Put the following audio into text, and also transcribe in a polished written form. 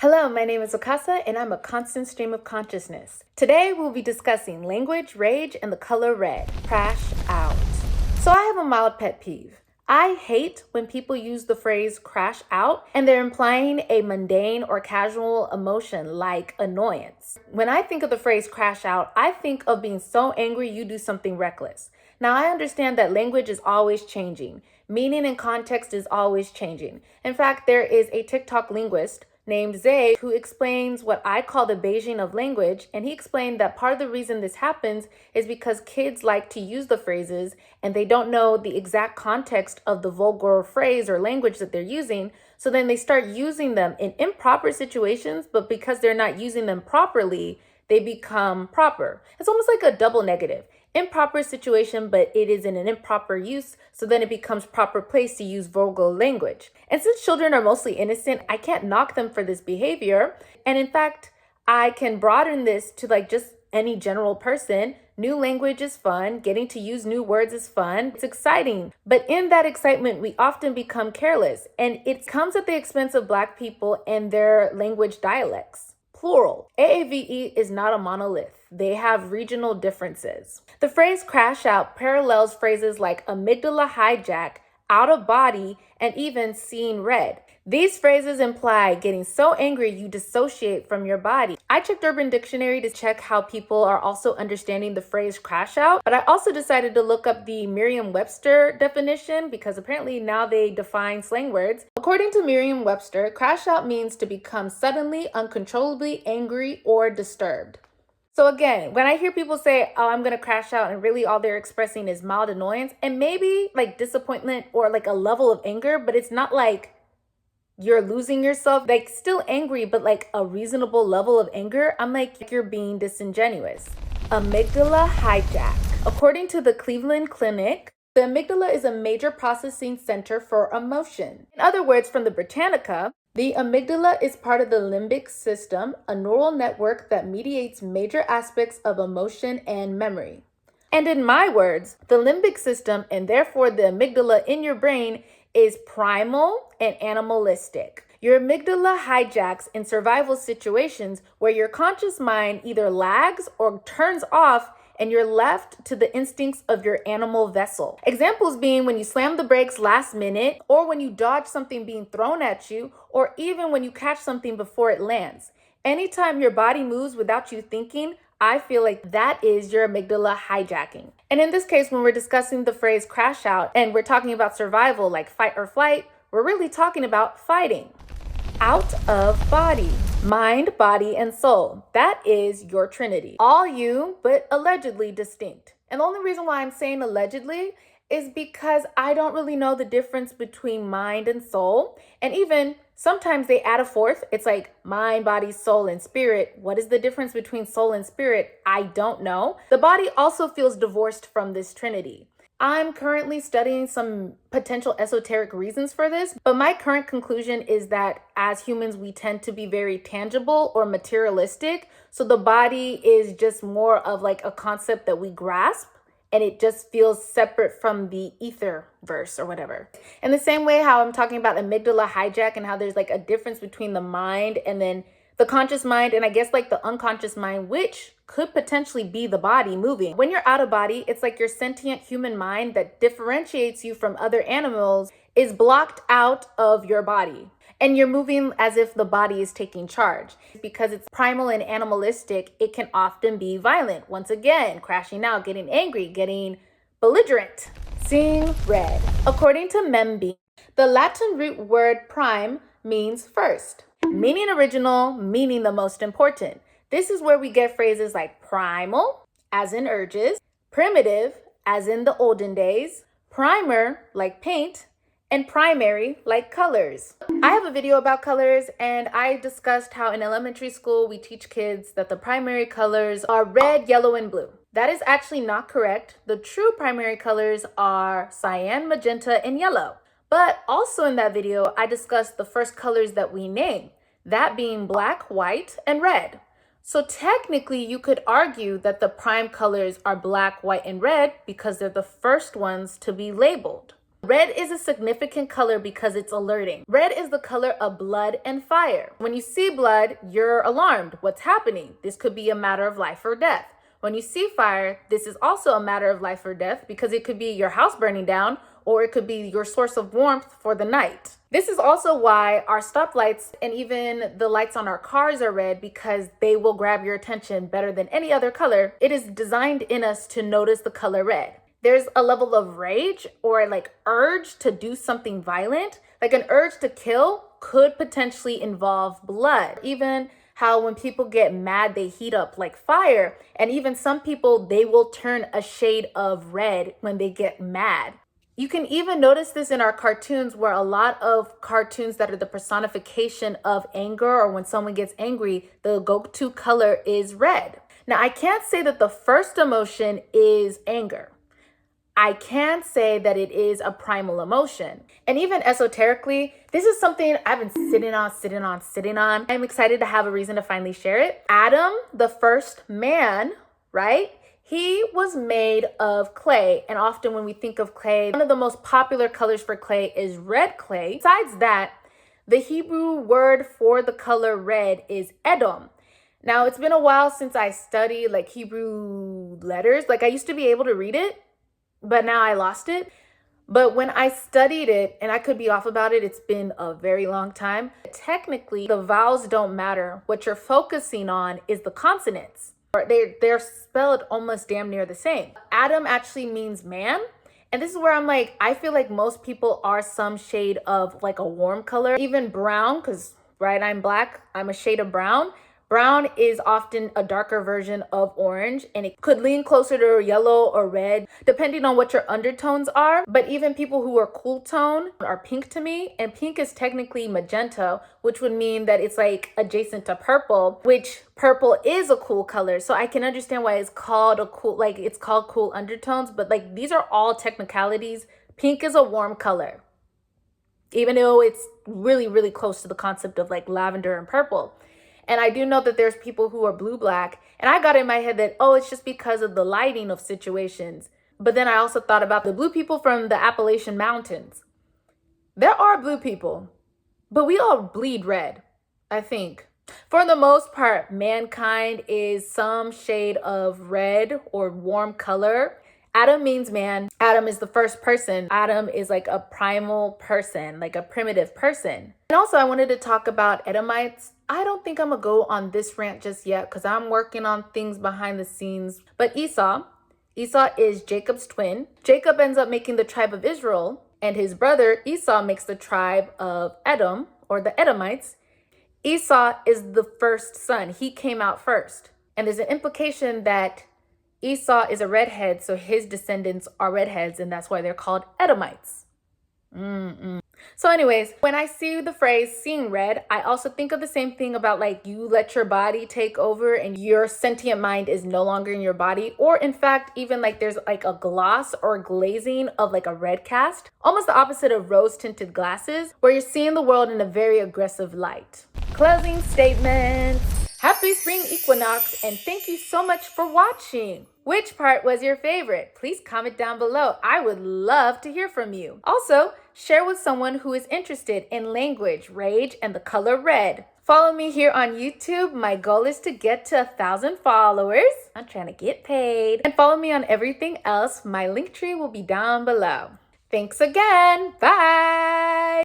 Hello, my name is Okasa, and I'm a constant stream of consciousness. Today, we'll be discussing language, rage, and the color red. Crash out. So I have a mild pet peeve. I hate when people use the phrase crash out and they're implying a mundane or casual emotion like annoyance. When I think of the phrase crash out, I think of being so angry you do something reckless. Now, I understand that language is always changing. Meaning and context is always changing. In fact, there is a TikTok linguist named Zay who explains what I call the Beijing of language, and he explained that part of the reason this happens is because kids like to use the phrases and they don't know the exact context of the vulgar phrase or language that they're using, so then they start using them in improper situations, but because they're not using them properly, they become proper. It's almost like a double negative. Improper situation, but it is in an improper use, so then it becomes proper place to use vulgar language. And since children are mostly innocent, I can't knock them for this behavior. And in fact, I can broaden this to like just any general person. New language is fun. Getting to use new words is fun. It's exciting. But in that excitement, we often become careless. And it comes at the expense of Black people and their language dialects. Plural. AAVE is not a monolith. They have regional differences. The phrase crash out parallels phrases like amygdala hijack, out of body, and even seeing red. These phrases imply getting so angry you dissociate from your body. I checked Urban Dictionary to check how people are also understanding the phrase crash out, but I also decided to look up the Merriam-Webster definition because apparently now they define slang words. According to Merriam-Webster, crash out means to become suddenly, uncontrollably angry or disturbed. So again, when I hear people say, oh, I'm going to crash out, and really all they're expressing is mild annoyance and maybe like disappointment or like a level of anger, but it's not like you're losing yourself, like still angry, but like a reasonable level of anger, I'm like, you're being disingenuous. Amygdala hijack. According to the Cleveland Clinic, the amygdala is a major processing center for emotion. In other words, from the Britannica, the amygdala is part of the limbic system, a neural network that mediates major aspects of emotion and memory. And in my words, the limbic system, and therefore the amygdala in your brain, is primal and animalistic. Your amygdala hijacks in survival situations where your conscious mind either lags or turns off and you're left to the instincts of your animal vessel. Examples being when you slam the brakes last minute, or when you dodge something being thrown at you, or even when you catch something before it lands. Anytime your body moves without you thinking, I feel like that is your amygdala hijacking. And in this case, when we're discussing the phrase crash out and we're talking about survival like fight or flight, we're really talking about fighting. Out of body. Mind, body, and soul. That is your trinity. All you, but allegedly distinct. And the only reason why I'm saying allegedly is because I don't really know the difference between mind and soul. And even sometimes they add a fourth. It's like mind, body, soul, and spirit. What is the difference between soul and spirit? I don't know. The body also feels divorced from this trinity. I'm currently studying some potential esoteric reasons for this, but my current conclusion is that as humans, we tend to be very tangible or materialistic. So the body is just more of like a concept that we grasp, and it just feels separate from the ether verse or whatever. In the same way how I'm talking about amygdala hijack and how there's like a difference between the mind and then the conscious mind, and I guess like the unconscious mind, which could potentially be the body moving. When you're out of body, it's like your sentient human mind that differentiates you from other animals is blocked out of your body. And you're moving as if the body is taking charge. Because it's primal and animalistic, it can often be violent. Once again, crashing out, getting angry, getting belligerent. Seeing red. According to Memby, the Latin root word prime means first. Meaning original, meaning the most important. This is where we get phrases like primal, as in urges, primitive, as in the olden days, primer, like paint, and primary, like colors. I have a video about colors, and I discussed how in elementary school we teach kids that the primary colors are red, yellow, and blue. That is actually not correct. The true primary colors are cyan, magenta, and yellow. But also in that video, I discussed the first colors that we name, that being black, white, and red. So technically, you could argue that the prime colors are black, white, and red because they're the first ones to be labeled. Red is a significant color because it's alerting. Red is the color of blood and fire. When you see blood, you're alarmed. What's happening? This could be a matter of life or death. When you see fire, this is also a matter of life or death because it could be your house burning down or it could be your source of warmth for the night. This is also why our stoplights and even the lights on our cars are red, because they will grab your attention better than any other color. It is designed in us to notice the color red. There's a level of rage or like urge to do something violent, like an urge to kill could potentially involve blood. Even how when people get mad, they heat up like fire. And even some people, they will turn a shade of red when they get mad. You can even notice this in our cartoons, where a lot of cartoons that are the personification of anger, or when someone gets angry, the go-to color is red. Now, I can't say that the first emotion is anger. I can say that it is a primal emotion. And even esoterically, this is something I've been sitting on. I'm excited to have a reason to finally share it. Adam, the first man, right? He was made of clay. And often when we think of clay, one of the most popular colors for clay is red clay. Besides that, the Hebrew word for the color red is Edom. Now, it's been a while since I studied like Hebrew letters. Like I used to be able to read it, but now I lost it. But when I studied it, and I could be off about it, it's been a very long time. Technically, the vowels don't matter. What you're focusing on is the consonants. They're spelled almost damn near the same. Adam actually means man. And this is where I'm like, I feel like most people are some shade of like a warm color. Even brown, because right, I'm black, I'm a shade of brown. Brown is often a darker version of orange, and it could lean closer to yellow or red, depending on what your undertones are. But even people who are cool tone are pink to me, and pink is technically magenta, which would mean that it's like adjacent to purple, which purple is a cool color. So I can understand why it's called a cool, like it's called cool undertones, but like these are all technicalities. Pink is a warm color, even though it's really, really close to the concept of like lavender and purple. And I do know that there's people who are blue-black. And I got in my head that, oh, it's just because of the lighting of situations. But then I also thought about the blue people from the Appalachian Mountains. There are blue people, but we all bleed red, I think. For the most part, mankind is some shade of red or warm color. Adam means man. Adam is the first person. Adam is like a primal person, like a primitive person. And also I wanted to talk about Edomites. I don't think I'm gonna go on this rant just yet because I'm working on things behind the scenes. But Esau is Jacob's twin. Jacob ends up making the tribe of Israel, and his brother Esau makes the tribe of Edom, or the Edomites. Esau is the first son. He came out first. And there's an implication that Esau is a redhead, so his descendants are redheads, and that's why they're called Edomites. So anyways, when I see the phrase seeing red, I also think of the same thing about like you let your body take over and your sentient mind is no longer in your body. Or in fact, even like there's like a gloss or glazing of like a red cast, almost the opposite of rose tinted glasses, where you're seeing the world in a very aggressive light. Closing statements. Happy spring equinox, and thank you so much for watching. Which part was your favorite? Please comment down below. I would love to hear from you. Also, share with someone who is interested in language, rage, and the color red. Follow me here on YouTube. My goal is to get to 1,000 followers. I'm trying to get paid. And follow me on everything else. My link tree will be down below. Thanks again. Bye.